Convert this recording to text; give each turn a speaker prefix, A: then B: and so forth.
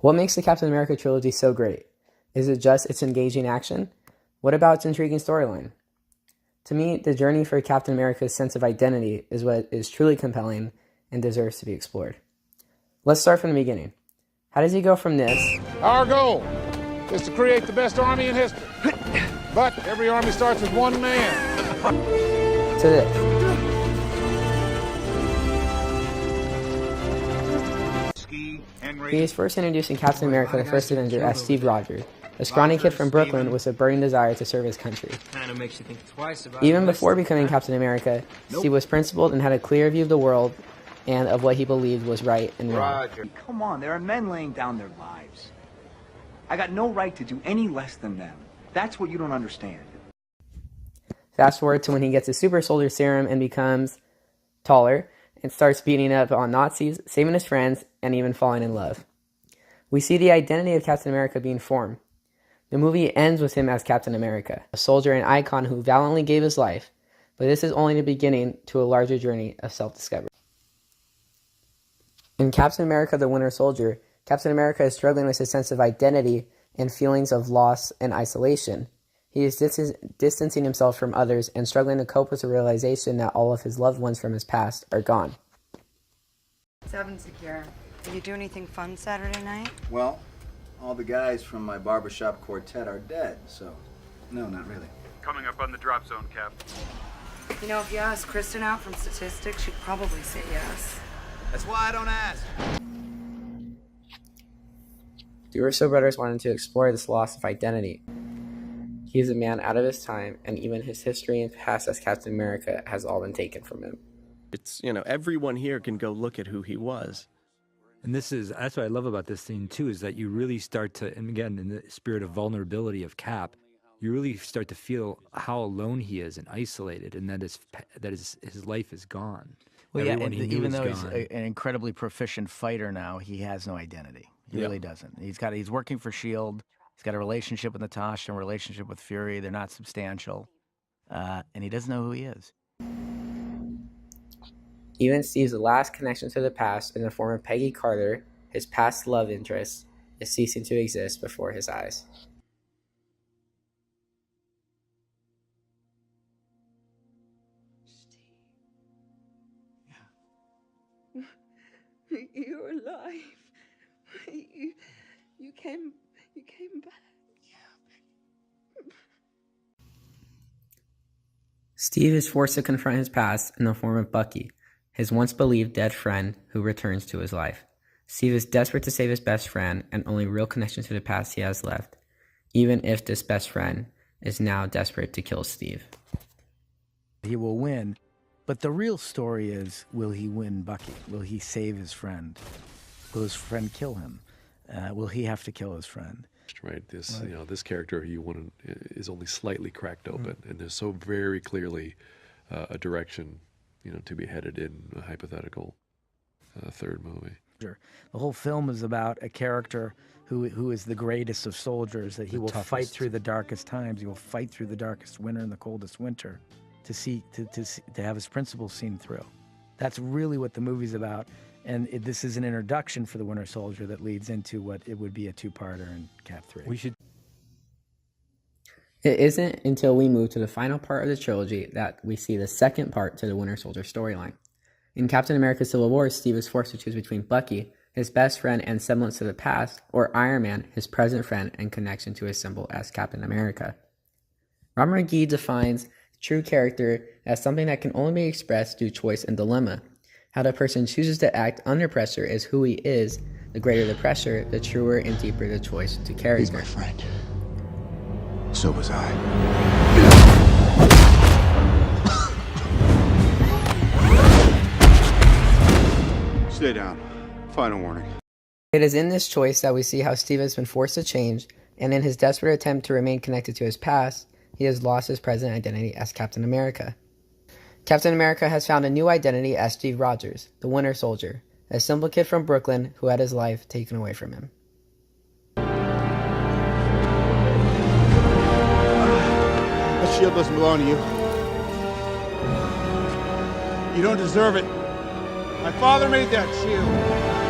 A: What makes the Captain America trilogy so great? Is it just its engaging action? What about its intriguing storyline? To me, the journey for Captain America's sense of identity is what is truly compelling and deserves to be explored. Let's start from the beginning. How does he go from this
B: Our goal is to create the best army in history. But every army starts with one man.
A: to this? He is first introduced in Captain America, the First Avenger, as Steve Rogers, a scrawny kid from Brooklyn with a burning desire to serve his country. Even before becoming Captain America, Steve was principled and had a clear view of the world and of what he believed was right and wrong.
C: Come on, there are men laying down their lives. I got no right to do any less than them. That's what you don't understand.
A: Fast forward to when he gets his super soldier serum and becomes taller and starts beating up on Nazis, saving his friends, and even falling in love. We see the identity of Captain America being formed. The movie ends with him as Captain America, a soldier and icon who valiantly gave his life, but this is only the beginning to a larger journey of self-discovery. In Captain America the Winter Soldier, Captain America is struggling with his sense of identity and feelings of loss and isolation. He is distancing himself from others and struggling to cope with the realization that all of his loved ones from his past are gone.
D: 7 secure. Did you do anything fun Saturday night?
E: Well, all the guys from my barbershop quartet are dead, so no, not really.
F: Coming up on the drop zone, Cap.
D: You know, if you ask Kristen out from statistics, she'd probably say yes.
E: That's why I don't ask.
A: The Russo brothers wanted to explore this loss of identity. He is a man out of his time, and even his history and past as Captain America has all been taken from him.
G: It's, everyone here can go look at who he was.
H: And that's what I love about this scene too, is that you really start to, and again, in the spirit of vulnerability of Cap, you really start to feel how alone he is and isolated, and that his life is gone.
I: Well, yeah, and even though he's an incredibly proficient fighter now, he has no identity. He really doesn't. He's working for S.H.I.E.L.D. He's got a relationship with Natasha, a relationship with Fury. They're not substantial. And he doesn't know who he is.
A: Even Steve's last connection to the past in the form of Peggy Carter, his past love interest, is ceasing to exist before his eyes.
J: Steve. Yeah. You're alive. You came back.
A: Steve is forced to confront his past in the form of Bucky, his once believed dead friend who returns to his life. Steve is desperate to save his best friend and only real connection to the past he has left, even if this best friend is now desperate to kill Steve.
I: He will win, but the real story is, will he win Bucky? Will he save his friend? Will his friend kill him? Will he have to kill his friend?
K: Right. This character is only slightly cracked open, and there's so very clearly a direction, to be headed in a hypothetical third movie.
I: The whole film is about a character who is the greatest of soldiers, that he will fight through the darkest times. He will fight through the darkest winter and the coldest winter to have his principles seen through. That's really what the movie's about. And this is an introduction for the Winter Soldier that leads into what it would be a two-parter in Cap 3.
A: It isn't until we move to the final part of the trilogy that we see the second part to the Winter Soldier storyline. In Captain America Civil War, Steve is forced to choose between Bucky, his best friend and semblance to the past, or Iron Man, his present friend and connection to his symbol as Captain America. Robert McGee defines true character as something that can only be expressed through choice and dilemma. How the person chooses to act under pressure is who he is. The greater the pressure, the truer and deeper the choice to carry.
L: He's my friend. So was I. Stay down. Final warning.
A: It is in this choice that we see how Steve has been forced to change, and in his desperate attempt to remain connected to his past, he has lost his present identity as Captain America. Captain America has found a new identity as Steve Rogers, the Winter Soldier, a simple kid from Brooklyn who had his life taken away from him.
L: That shield doesn't belong to you. You don't deserve it. My father made that shield.